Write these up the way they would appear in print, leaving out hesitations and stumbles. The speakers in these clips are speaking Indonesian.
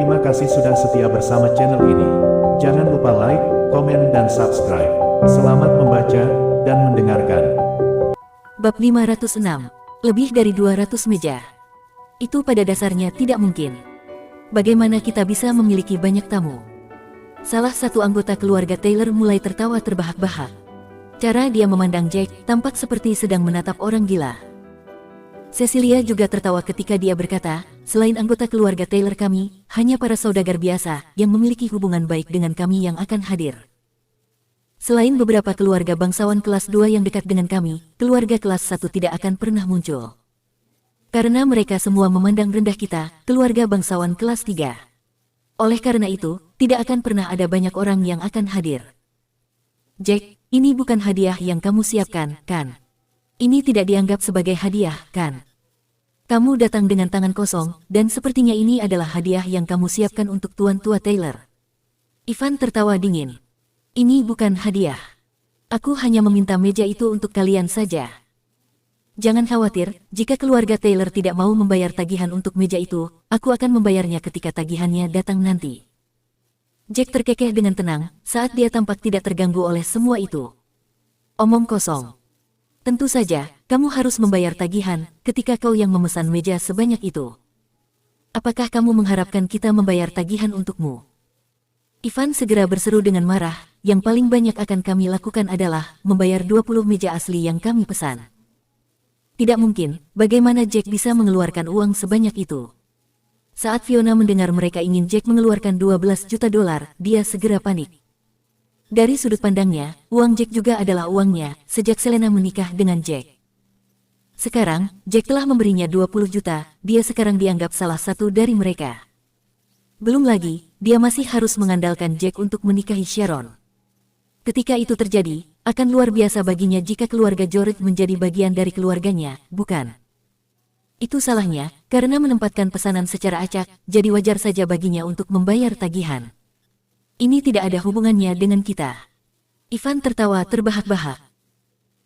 Terima kasih sudah setia bersama channel ini. Jangan lupa like, komen, dan subscribe. Selamat membaca dan mendengarkan. Bab 506. Lebih dari 200 meja. Itu pada dasarnya tidak mungkin. Bagaimana kita bisa memiliki banyak tamu? Salah satu anggota keluarga Taylor mulai tertawa terbahak-bahak. Cara dia memandang Jack tampak seperti sedang menatap orang gila. Cecilia juga tertawa ketika dia berkata, selain anggota keluarga Taylor kami, hanya para saudagar biasa yang memiliki hubungan baik dengan kami yang akan hadir. Selain beberapa keluarga bangsawan kelas 2 yang dekat dengan kami, keluarga kelas 1 tidak akan pernah muncul. Karena mereka semua memandang rendah kita, keluarga bangsawan kelas 3. Oleh karena itu, tidak akan pernah ada banyak orang yang akan hadir. Jack, ini bukan hadiah yang kamu siapkan, kan? Ini tidak dianggap sebagai hadiah, kan? Kamu datang dengan tangan kosong, dan sepertinya ini adalah hadiah yang kamu siapkan untuk Tuan Tua Taylor. Ivan tertawa dingin. Ini bukan hadiah. Aku hanya meminta meja itu untuk kalian saja. Jangan khawatir, jika keluarga Taylor tidak mau membayar tagihan untuk meja itu, aku akan membayarnya ketika tagihannya datang nanti. Jack terkekeh dengan tenang, saat dia tampak tidak terganggu oleh semua itu. Omong kosong. Tentu saja, kamu harus membayar tagihan ketika kau yang memesan meja sebanyak itu. Apakah kamu mengharapkan kita membayar tagihan untukmu? Ivan segera berseru dengan marah, yang paling banyak akan kami lakukan adalah membayar 20 meja asli yang kami pesan. Tidak mungkin, bagaimana Jack bisa mengeluarkan uang sebanyak itu? Saat Fiona mendengar mereka ingin Jack mengeluarkan 12 juta dolar, dia segera panik. Dari sudut pandangnya, uang Jack juga adalah uangnya sejak Selena menikah dengan Jack. Sekarang, Jack telah memberinya 20 juta, dia sekarang dianggap salah satu dari mereka. Belum lagi, dia masih harus mengandalkan Jack untuk menikahi Sharon. Ketika itu terjadi, akan luar biasa baginya jika keluarga George menjadi bagian dari keluarganya, bukan? Itu salahnya, karena menempatkan pesanan secara acak, jadi wajar saja baginya untuk membayar tagihan. Ini tidak ada hubungannya dengan kita. Ivan tertawa terbahak-bahak.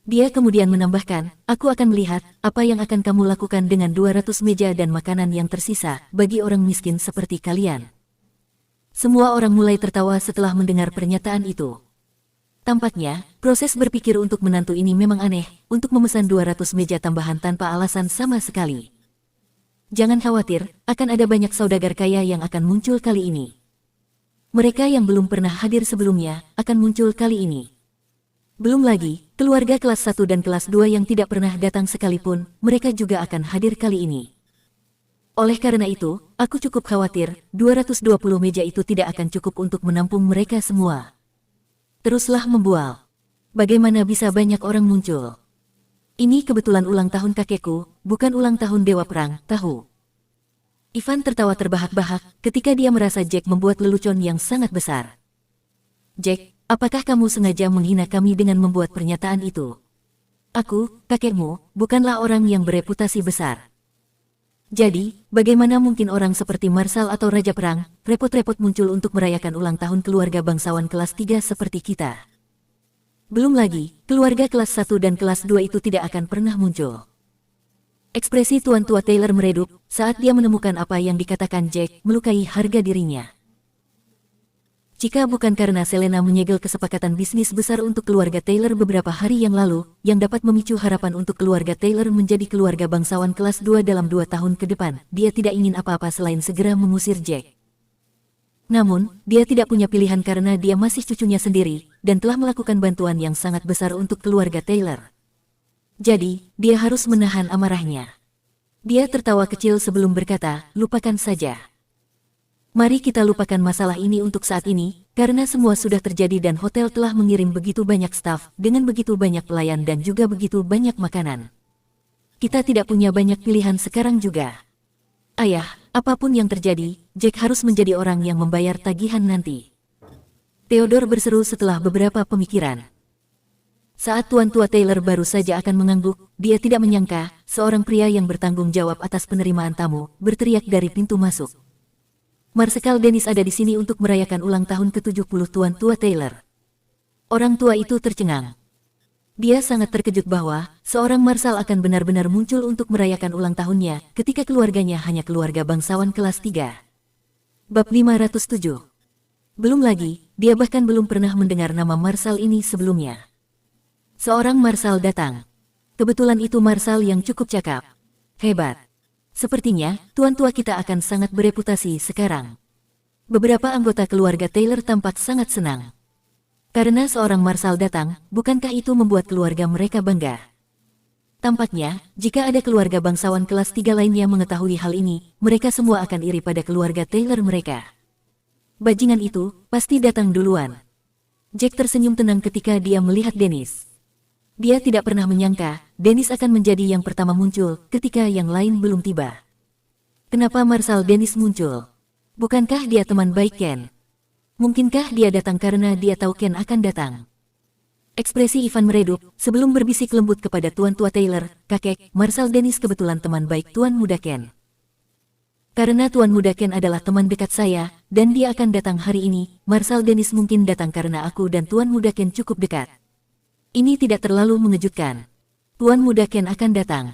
Dia kemudian menambahkan, aku akan melihat apa yang akan kamu lakukan dengan 200 meja dan makanan yang tersisa bagi orang miskin seperti kalian. Semua orang mulai tertawa setelah mendengar pernyataan itu. Tampaknya, proses berpikir untuk menantu ini memang aneh, untuk memesan 200 meja tambahan tanpa alasan sama sekali. Jangan khawatir, akan ada banyak saudagar kaya yang akan muncul kali ini. Mereka yang belum pernah hadir sebelumnya, akan muncul kali ini. Belum lagi, keluarga kelas 1 dan kelas 2 yang tidak pernah datang sekalipun, mereka juga akan hadir kali ini. Oleh karena itu, aku cukup khawatir, 220 meja itu tidak akan cukup untuk menampung mereka semua. Teruslah membual. Bagaimana bisa banyak orang muncul? Ini kebetulan ulang tahun kakekku, bukan ulang tahun Dewa Perang, tahu? Ivan tertawa terbahak-bahak ketika dia merasa Jack membuat lelucon yang sangat besar. Jack, apakah kamu sengaja menghina kami dengan membuat pernyataan itu? Aku, kakekmu, bukanlah orang yang bereputasi besar. Jadi, bagaimana mungkin orang seperti Marshal atau Raja Perang, repot-repot muncul untuk merayakan ulang tahun keluarga bangsawan kelas 3 seperti kita? Belum lagi, keluarga kelas 1 dan kelas 2 itu tidak akan pernah muncul. Ekspresi Tuan Tua Taylor meredup saat dia menemukan apa yang dikatakan Jack melukai harga dirinya. Jika bukan karena Selena menyegel kesepakatan bisnis besar untuk keluarga Taylor beberapa hari yang lalu, yang dapat memicu harapan untuk keluarga Taylor menjadi keluarga bangsawan kelas 2 dalam 2 tahun ke depan, dia tidak ingin apa-apa selain segera mengusir Jack. Namun, dia tidak punya pilihan karena dia masih cucunya sendiri, dan telah melakukan bantuan yang sangat besar untuk keluarga Taylor. Jadi, dia harus menahan amarahnya. Dia tertawa kecil sebelum berkata, lupakan saja. Mari kita lupakan masalah ini untuk saat ini, karena semua sudah terjadi dan hotel telah mengirim begitu banyak staf, dengan begitu banyak pelayan dan juga begitu banyak makanan. Kita tidak punya banyak pilihan sekarang juga. Ayah, apapun yang terjadi, Jack harus menjadi orang yang membayar tagihan nanti. Theodore berseru setelah beberapa pemikiran. Saat Tuan Tua Taylor baru saja akan mengangguk, dia tidak menyangka, seorang pria yang bertanggung jawab atas penerimaan tamu, berteriak dari pintu masuk. Marsekal Dennis ada di sini untuk merayakan ulang tahun ke-70 Tuan Tua Taylor. Orang tua itu tercengang. Dia sangat terkejut bahwa seorang Marshal akan benar-benar muncul untuk merayakan ulang tahunnya ketika keluarganya hanya keluarga bangsawan kelas 3. Bab 507. Belum lagi, dia bahkan belum pernah mendengar nama Marsal ini sebelumnya. Seorang Marsal datang. Kebetulan itu Marsal yang cukup cakap. Hebat. Sepertinya, tuan tua kita akan sangat bereputasi sekarang. Beberapa anggota keluarga Taylor tampak sangat senang. Karena seorang Marsal datang, bukankah itu membuat keluarga mereka bangga? Tampaknya, jika ada keluarga bangsawan kelas 3 lainnya mengetahui hal ini, mereka semua akan iri pada keluarga Taylor mereka. Bajingan itu pasti datang duluan. Jack tersenyum tenang ketika dia melihat Dennis. Dia tidak pernah menyangka, Dennis akan menjadi yang pertama muncul ketika yang lain belum tiba. Kenapa Marsal Dennis muncul? Bukankah dia teman baik Ken? Mungkinkah dia datang karena dia tahu Ken akan datang? Ekspresi Ivan meredup sebelum berbisik lembut kepada Tuan Tua Taylor, "Kakek, Marsal Dennis kebetulan teman baik Tuan Muda Ken. Karena Tuan Muda Ken adalah teman dekat saya, dan dia akan datang hari ini, Marsal Dennis mungkin datang karena aku dan Tuan Muda Ken cukup dekat. Ini tidak terlalu mengejutkan. Tuan Muda Ken akan datang."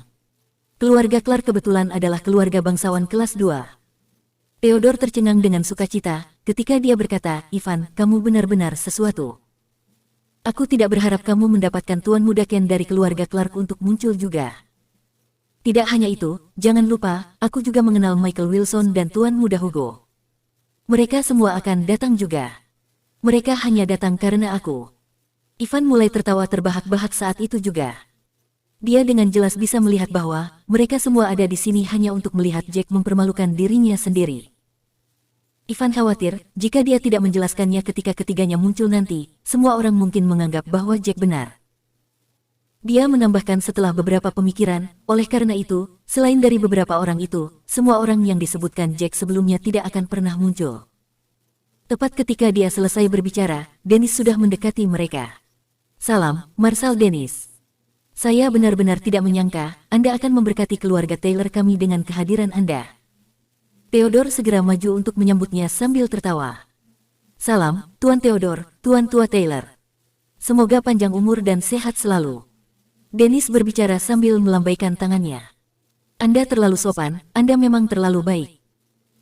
Keluarga Clark kebetulan adalah keluarga bangsawan kelas 2. Theodore tercengang dengan sukacita ketika dia berkata, "Ivan, kamu benar-benar sesuatu. Aku tidak berharap kamu mendapatkan Tuan Muda Ken dari keluarga Clark untuk muncul juga. Tidak hanya itu, jangan lupa, aku juga mengenal Michael Wilson dan Tuan Muda Hugo. Mereka semua akan datang juga. Mereka hanya datang karena aku." Ivan mulai tertawa terbahak-bahak saat itu juga. Dia dengan jelas bisa melihat bahwa mereka semua ada di sini hanya untuk melihat Jack mempermalukan dirinya sendiri. Ivan khawatir, jika dia tidak menjelaskannya ketika ketiganya muncul nanti, semua orang mungkin menganggap bahwa Jack benar. Dia menambahkan setelah beberapa pemikiran, oleh karena itu, selain dari beberapa orang itu, semua orang yang disebutkan Jack sebelumnya tidak akan pernah muncul. Tepat ketika dia selesai berbicara, Dennis sudah mendekati mereka. "Salam, Marsal Dennis. Saya benar-benar tidak menyangka Anda akan memberkati keluarga Taylor kami dengan kehadiran Anda." Theodore segera maju untuk menyambutnya sambil tertawa. "Salam, Tuan Theodore, Tuan Tua Taylor. Semoga panjang umur dan sehat selalu." Dennis berbicara sambil melambaikan tangannya. "Anda terlalu sopan, Anda memang terlalu baik."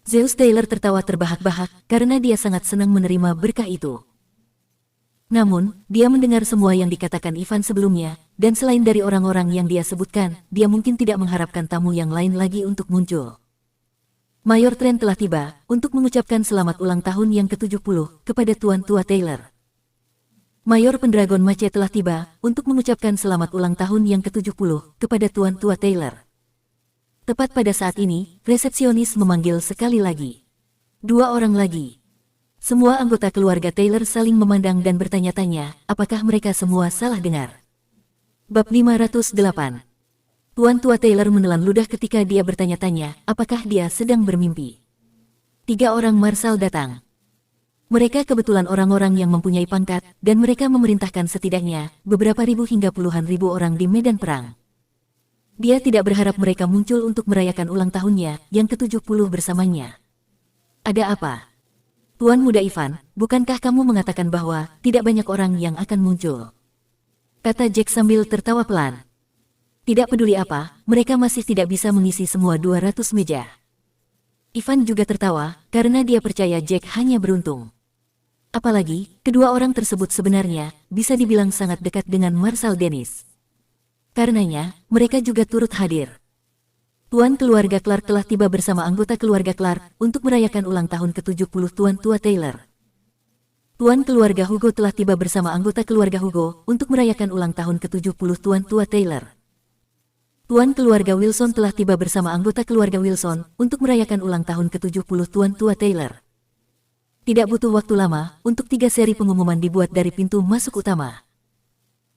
Zeus Taylor tertawa terbahak-bahak karena dia sangat senang menerima berkah itu. Namun, dia mendengar semua yang dikatakan Ivan sebelumnya, dan selain dari orang-orang yang dia sebutkan, dia mungkin tidak mengharapkan tamu yang lain lagi untuk muncul. Mayor Trent telah tiba untuk mengucapkan selamat ulang tahun yang ke-70 kepada Tuan Tua Taylor. Mayor Pendragon Mace telah tiba untuk mengucapkan selamat ulang tahun yang ke-70 kepada Tuan Tua Taylor. Tepat pada saat ini, resepsionis memanggil sekali lagi. 2 orang lagi. Semua anggota keluarga Taylor saling memandang dan bertanya-tanya, apakah mereka semua salah dengar. Bab 508. Tuan Tua Taylor menelan ludah ketika dia bertanya-tanya, apakah dia sedang bermimpi. 3 orang Marsal datang. Mereka kebetulan orang-orang yang mempunyai pangkat, dan mereka memerintahkan setidaknya beberapa ribu hingga puluhan ribu orang di medan perang. Dia tidak berharap mereka muncul untuk merayakan ulang tahunnya yang ke-70 bersamanya. "Ada apa? Tuan Muda Ivan, bukankah kamu mengatakan bahwa tidak banyak orang yang akan muncul?" kata Jack sambil tertawa pelan. "Tidak peduli apa, mereka masih tidak bisa mengisi semua 200 meja." Ivan juga tertawa, karena dia percaya Jack hanya beruntung. Apalagi, kedua orang tersebut sebenarnya bisa dibilang sangat dekat dengan Marsal Dennis. Karenanya, mereka juga turut hadir. Tuan keluarga Clark telah tiba bersama anggota keluarga Clark untuk merayakan ulang tahun ke-70 Tuan Tua Taylor. Tuan keluarga Hugo telah tiba bersama anggota keluarga Hugo untuk merayakan ulang tahun ke-70 Tuan Tua Taylor. Tuan keluarga Wilson telah tiba bersama anggota keluarga Wilson untuk merayakan ulang tahun ke-70 Tuan Tua Taylor. Tidak butuh waktu lama untuk 3 seri pengumuman dibuat dari pintu masuk utama.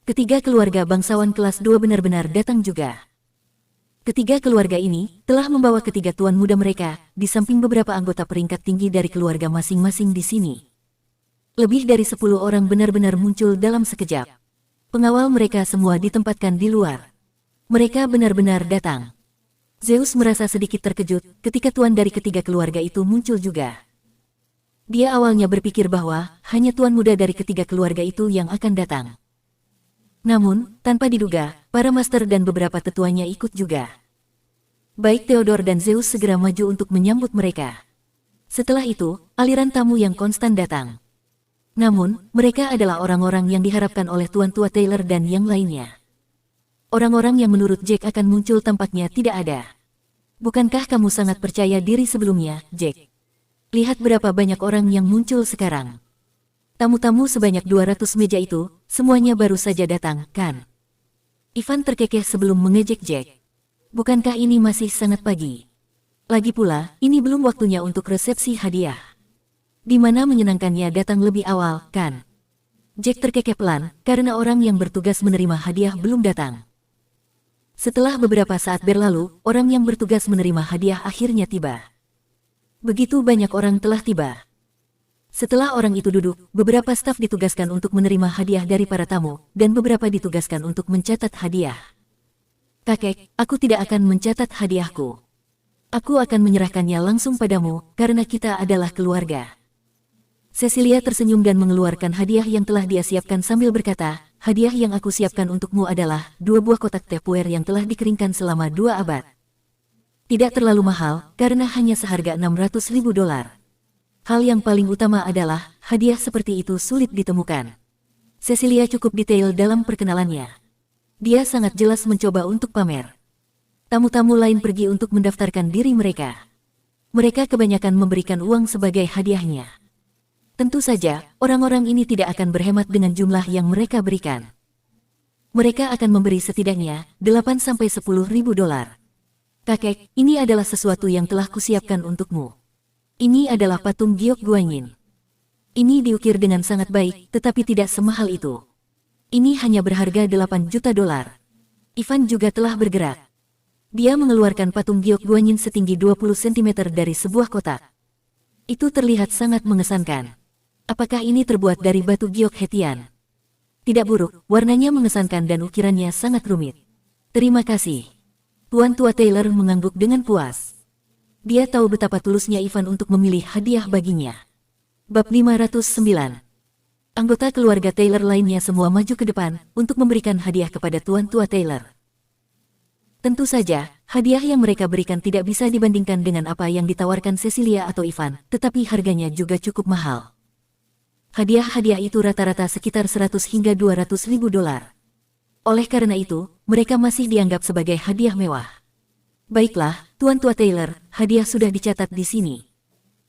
Ketiga keluarga bangsawan kelas 2 benar-benar datang juga. Ketiga keluarga ini telah membawa ketiga tuan muda mereka, di samping beberapa anggota peringkat tinggi dari keluarga masing-masing di sini. Lebih dari 10 orang benar-benar muncul dalam sekejap. Pengawal mereka semua ditempatkan di luar. Mereka benar-benar datang. Zeus merasa sedikit terkejut ketika tuan dari ketiga keluarga itu muncul juga. Dia awalnya berpikir bahwa hanya tuan muda dari ketiga keluarga itu yang akan datang. Namun, tanpa diduga, para master dan beberapa tetuanya ikut juga. Baik Theodore dan Zeus segera maju untuk menyambut mereka. Setelah itu, aliran tamu yang konstan datang. Namun, mereka adalah orang-orang yang diharapkan oleh Tuan Tua Taylor dan yang lainnya. Orang-orang yang menurut Jack akan muncul tampaknya tidak ada. Bukankah kamu sangat percaya diri sebelumnya, Jack? Lihat berapa banyak orang yang muncul sekarang. Tamu-tamu sebanyak 200 meja itu, semuanya baru saja datang, kan? Ivan terkekeh sebelum mengejek Jack. Bukankah ini masih sangat pagi? Lagi pula, ini belum waktunya untuk resepsi hadiah. Di mana menyenangkannya datang lebih awal, kan? Jack terkekeh pelan, karena orang yang bertugas menerima hadiah belum datang. Setelah beberapa saat berlalu, orang yang bertugas menerima hadiah akhirnya tiba. Begitu banyak orang telah tiba. Setelah orang itu duduk, beberapa staf ditugaskan untuk menerima hadiah dari para tamu, dan beberapa ditugaskan untuk mencatat hadiah. Kakek, aku tidak akan mencatat hadiahku. Aku akan menyerahkannya langsung padamu, karena kita adalah keluarga. Cecilia tersenyum dan mengeluarkan hadiah yang telah dia siapkan sambil berkata, hadiah yang aku siapkan untukmu adalah 2 buah kotak Tupperware yang telah dikeringkan selama 2 abad. Tidak terlalu mahal, karena hanya seharga $600.000. Hal yang paling utama adalah, hadiah seperti itu sulit ditemukan. Cecilia cukup detail dalam perkenalannya. Dia sangat jelas mencoba untuk pamer. Tamu-tamu lain pergi untuk mendaftarkan diri mereka. Mereka kebanyakan memberikan uang sebagai hadiahnya. Tentu saja, orang-orang ini tidak akan berhemat dengan jumlah yang mereka berikan. Mereka akan memberi setidaknya $8-10 ribu. Kakek, ini adalah sesuatu yang telah kusiapkan untukmu. Ini adalah patung Giok Guanyin. Ini diukir dengan sangat baik, tetapi tidak semahal itu. Ini hanya berharga $8 juta. Ivan juga telah bergerak. Dia mengeluarkan patung Giok Guanyin setinggi 20 cm dari sebuah kotak. Itu terlihat sangat mengesankan. Apakah ini terbuat dari batu giok hetian? Tidak buruk, warnanya mengesankan dan ukirannya sangat rumit. Terima kasih. Tuan Tua Taylor mengangguk dengan puas. Dia tahu betapa tulusnya Ivan untuk memilih hadiah baginya. Bab 509. Anggota keluarga Taylor lainnya semua maju ke depan untuk memberikan hadiah kepada Tuan Tua Taylor. Tentu saja, hadiah yang mereka berikan tidak bisa dibandingkan dengan apa yang ditawarkan Cecilia atau Ivan, tetapi harganya juga cukup mahal. Hadiah-hadiah itu rata-rata sekitar $100 hingga $200 ribu. Oleh karena itu, mereka masih dianggap sebagai hadiah mewah. Baiklah, Tuan Tua Taylor, hadiah sudah dicatat di sini.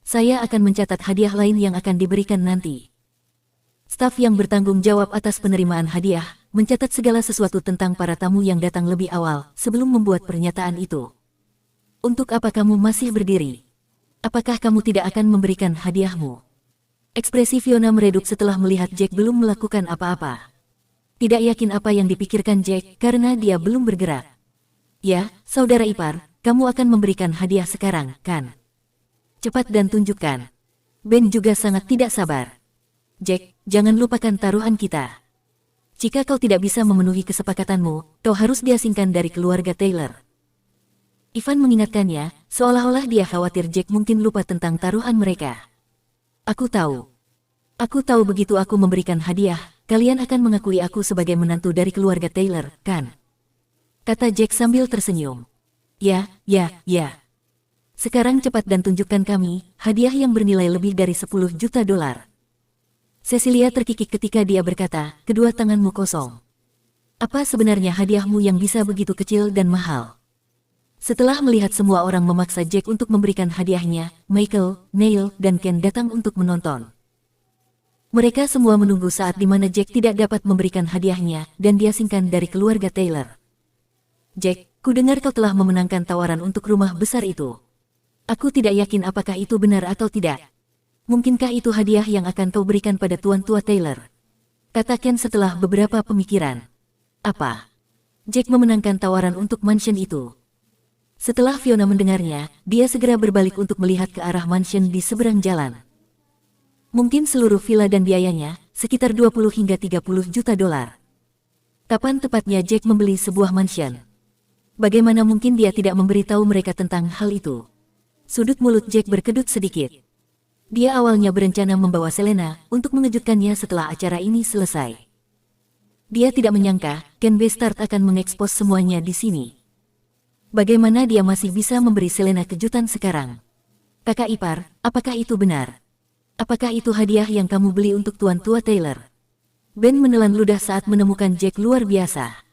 Saya akan mencatat hadiah lain yang akan diberikan nanti. Staf yang bertanggung jawab atas penerimaan hadiah, mencatat segala sesuatu tentang para tamu yang datang lebih awal sebelum membuat pernyataan itu. Untuk apa kamu masih berdiri? Apakah kamu tidak akan memberikan hadiahmu? Ekspresi Fiona meredup setelah melihat Jack belum melakukan apa-apa. Tidak yakin apa yang dipikirkan Jack karena dia belum bergerak. Ya, saudara ipar, kamu akan memberikan hadiah sekarang, kan? Cepat dan tunjukkan. Ben juga sangat tidak sabar. Jack, jangan lupakan taruhan kita. Jika kau tidak bisa memenuhi kesepakatanmu, kau harus diasingkan dari keluarga Taylor. Ivan mengingatkannya, seolah-olah dia khawatir Jack mungkin lupa tentang taruhan mereka. Aku tahu. Aku tahu begitu aku memberikan hadiah, kalian akan mengakui aku sebagai menantu dari keluarga Taylor, kan? Kata Jack sambil tersenyum. Ya. Sekarang cepat dan tunjukkan kami, hadiah yang bernilai lebih dari $10 juta. Cecilia terkikik ketika dia berkata, kedua tanganmu kosong. Apa sebenarnya hadiahmu yang bisa begitu kecil dan mahal? Setelah melihat semua orang memaksa Jack untuk memberikan hadiahnya, Michael, Neil, dan Ken datang untuk menonton. Mereka semua menunggu saat di mana Jack tidak dapat memberikan hadiahnya dan diasingkan dari keluarga Taylor. Jack, kudengar kau telah memenangkan tawaran untuk rumah besar itu. Aku tidak yakin apakah itu benar atau tidak. Mungkinkah itu hadiah yang akan kau berikan pada Tuan Tua Taylor? Kata Ken setelah beberapa pemikiran. Apa? Jack memenangkan tawaran untuk mansion itu. Setelah Fiona mendengarnya, dia segera berbalik untuk melihat ke arah mansion di seberang jalan. Mungkin seluruh villa dan biayanya, sekitar $20 hingga $30 juta. Kapan tepatnya Jack membeli sebuah mansion? Bagaimana mungkin dia tidak memberitahu mereka tentang hal itu? Sudut mulut Jack berkedut sedikit. Dia awalnya berencana membawa Selena untuk mengejutkannya setelah acara ini selesai. Dia tidak menyangka Ken Bestard akan mengekspos semuanya di sini. Bagaimana dia masih bisa memberi Selena kejutan sekarang? Kakak ipar, apakah itu benar? Apakah itu hadiah yang kamu beli untuk Tuan Tua Taylor? Ben menelan ludah saat menemukan Jack luar biasa.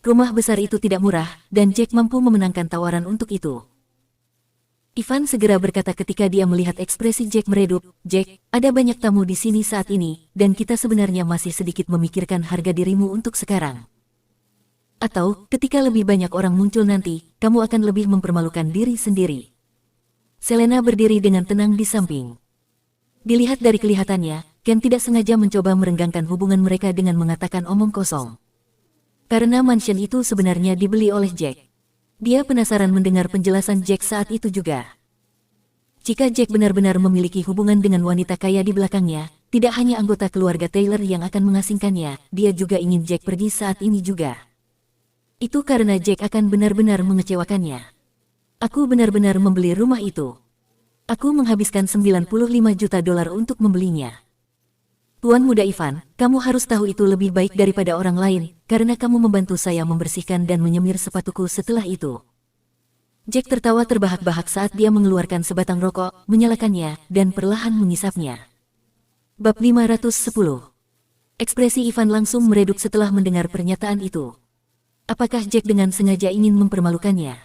Rumah besar itu tidak murah, dan Jack mampu memenangkan tawaran untuk itu. Ivan segera berkata ketika dia melihat ekspresi Jack meredup, "Jack, ada banyak tamu di sini saat ini, dan kita sebenarnya masih sedikit memikirkan harga dirimu untuk sekarang. Atau, ketika lebih banyak orang muncul nanti, kamu akan lebih mempermalukan diri sendiri." Selena berdiri dengan tenang di samping. Dilihat dari kelihatannya, Ken tidak sengaja mencoba merenggangkan hubungan mereka dengan mengatakan omong kosong. Karena mansion itu sebenarnya dibeli oleh Jack. Dia penasaran mendengar penjelasan Jack saat itu juga. Jika Jack benar-benar memiliki hubungan dengan wanita kaya di belakangnya, tidak hanya anggota keluarga Taylor yang akan mengasingkannya, dia juga ingin Jack pergi saat ini juga. Itu karena Jack akan benar-benar mengecewakannya. Aku benar-benar membeli rumah itu. Aku menghabiskan $95 juta untuk membelinya. Tuan Muda Ivan, kamu harus tahu itu lebih baik daripada orang lain, karena kamu membantu saya membersihkan dan menyemir sepatuku setelah itu. Jack tertawa terbahak-bahak saat dia mengeluarkan sebatang rokok, menyalakannya, dan perlahan mengisapnya. Bab 510. Ekspresi Ivan langsung meredup setelah mendengar pernyataan itu. Apakah Jack dengan sengaja ingin mempermalukannya?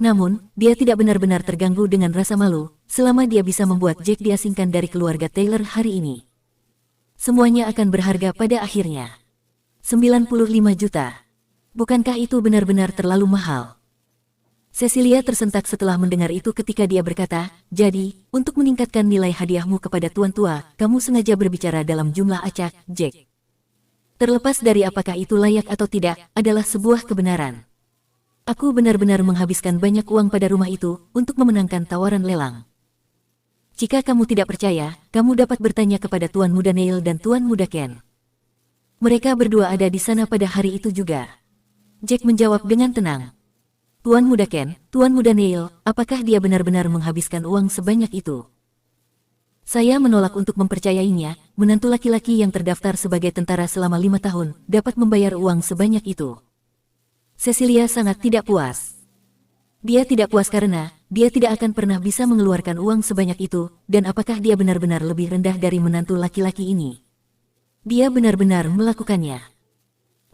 Namun, dia tidak benar-benar terganggu dengan rasa malu, selama dia bisa membuat Jack diasingkan dari keluarga Taylor hari ini. Semuanya akan berharga pada akhirnya. 95 juta. Bukankah itu benar-benar terlalu mahal? Cecilia tersentak setelah mendengar itu ketika dia berkata, "Jadi, untuk meningkatkan nilai hadiahmu kepada Tuan Tua, kamu sengaja berbicara dalam jumlah acak, Jack. Terlepas dari apakah itu layak atau tidak, adalah sebuah kebenaran. Aku benar-benar menghabiskan banyak uang pada rumah itu untuk memenangkan tawaran lelang. Jika kamu tidak percaya, kamu dapat bertanya kepada Tuan Muda Neil dan Tuan Muda Ken. Mereka berdua ada di sana pada hari itu juga." Jack menjawab dengan tenang. "Tuan Muda Ken, Tuan Muda Neil, apakah dia benar-benar menghabiskan uang sebanyak itu?" "Saya menolak untuk mempercayainya. Menantu laki-laki yang terdaftar sebagai tentara selama 5 tahun dapat membayar uang sebanyak itu." Cecilia sangat tidak puas. Dia tidak puas karena dia tidak akan pernah bisa mengeluarkan uang sebanyak itu, dan apakah dia benar-benar lebih rendah dari menantu laki-laki ini? Dia benar-benar melakukannya.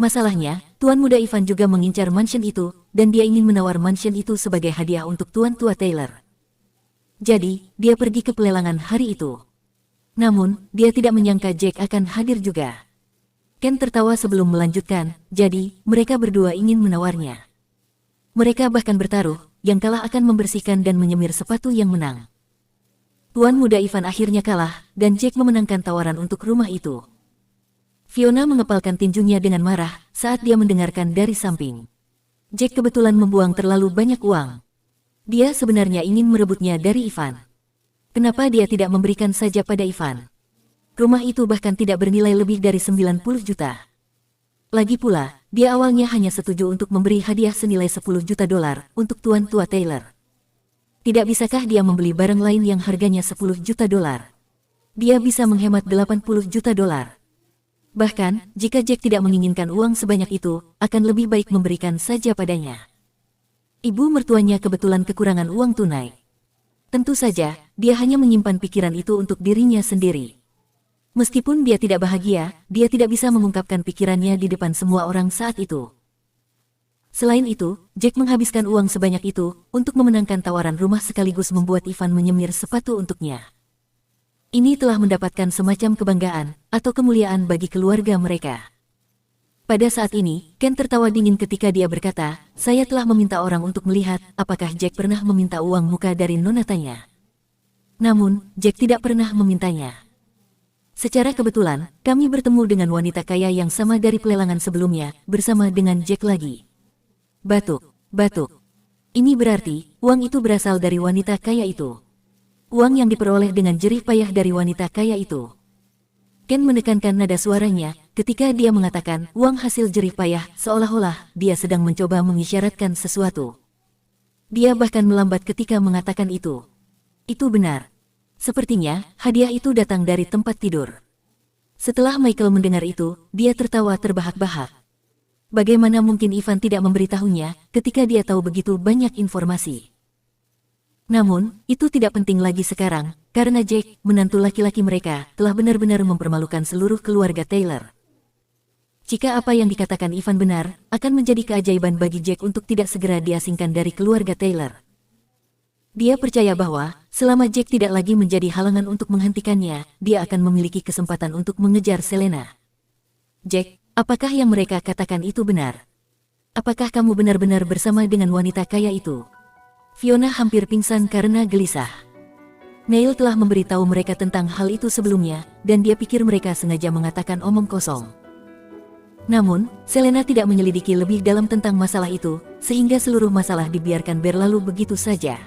Masalahnya, Tuan Muda Ivan juga mengincar mansion itu, dan dia ingin menawar mansion itu sebagai hadiah untuk Tuan Tua Taylor. Jadi, dia pergi ke pelelangan hari itu. Namun, dia tidak menyangka Jack akan hadir juga. Ken tertawa sebelum melanjutkan, "Jadi, mereka berdua ingin menawarnya. Mereka bahkan bertaruh, yang kalah akan membersihkan dan menyemir sepatu yang menang." Tuan Muda Ivan akhirnya kalah, dan Jack memenangkan tawaran untuk rumah itu. Fiona mengepalkan tinjunya dengan marah saat dia mendengarkan dari samping. Jack kebetulan membuang terlalu banyak uang. Dia sebenarnya ingin merebutnya dari Ivan. Kenapa dia tidak memberikan saja pada Ivan? Rumah itu bahkan tidak bernilai lebih dari 90 juta. Lagi pula, dia awalnya hanya setuju untuk memberi hadiah senilai $10 juta untuk Tuan Tua Taylor. Tidak bisakah dia membeli barang lain yang harganya $10 juta? Dia bisa menghemat $80 juta. Bahkan, jika Jack tidak menginginkan uang sebanyak itu, akan lebih baik memberikan saja padanya. Ibu mertuanya kebetulan kekurangan uang tunai. Tentu saja, dia hanya menyimpan pikiran itu untuk dirinya sendiri. Meskipun dia tidak bahagia, dia tidak bisa mengungkapkan pikirannya di depan semua orang saat itu. Selain itu, Jack menghabiskan uang sebanyak itu untuk memenangkan tawaran rumah sekaligus membuat Ivan menyemir sepatu untuknya. Ini telah mendapatkan semacam kebanggaan atau kemuliaan bagi keluarga mereka. Pada saat ini, Ken tertawa dingin ketika dia berkata, "Saya telah meminta orang untuk melihat apakah Jack pernah meminta uang muka dari nonatanya. Namun, Jack tidak pernah memintanya. Secara kebetulan, kami bertemu dengan wanita kaya yang sama dari pelelangan sebelumnya, bersama dengan Jack lagi." Batuk, batuk. Ini berarti, uang itu berasal dari wanita kaya itu. Uang yang diperoleh dengan jerih payah dari wanita kaya itu. Ken menekankan nada suaranya ketika dia mengatakan uang hasil jerih payah, seolah-olah dia sedang mencoba mengisyaratkan sesuatu. Dia bahkan melambat ketika mengatakan itu. Itu benar. Sepertinya, hadiah itu datang dari tempat tidur. Setelah Michael mendengar itu, dia tertawa terbahak-bahak. Bagaimana mungkin Ivan tidak memberitahunya ketika dia tahu begitu banyak informasi? Namun, itu tidak penting lagi sekarang, karena Jack, menantu laki-laki mereka, telah benar-benar mempermalukan seluruh keluarga Taylor. Jika apa yang dikatakan Ivan benar, akan menjadi keajaiban bagi Jack untuk tidak segera diasingkan dari keluarga Taylor. Dia percaya bahwa, selama Jack tidak lagi menjadi halangan untuk menghentikannya, dia akan memiliki kesempatan untuk mengejar Selena. Jack, apakah yang mereka katakan itu benar? Apakah kamu benar-benar bersama dengan wanita kaya itu? Fiona hampir pingsan karena gelisah. Neil telah memberitahu mereka tentang hal itu sebelumnya, dan dia pikir mereka sengaja mengatakan omong kosong. Namun, Selena tidak menyelidiki lebih dalam tentang masalah itu, sehingga seluruh masalah dibiarkan berlalu begitu saja.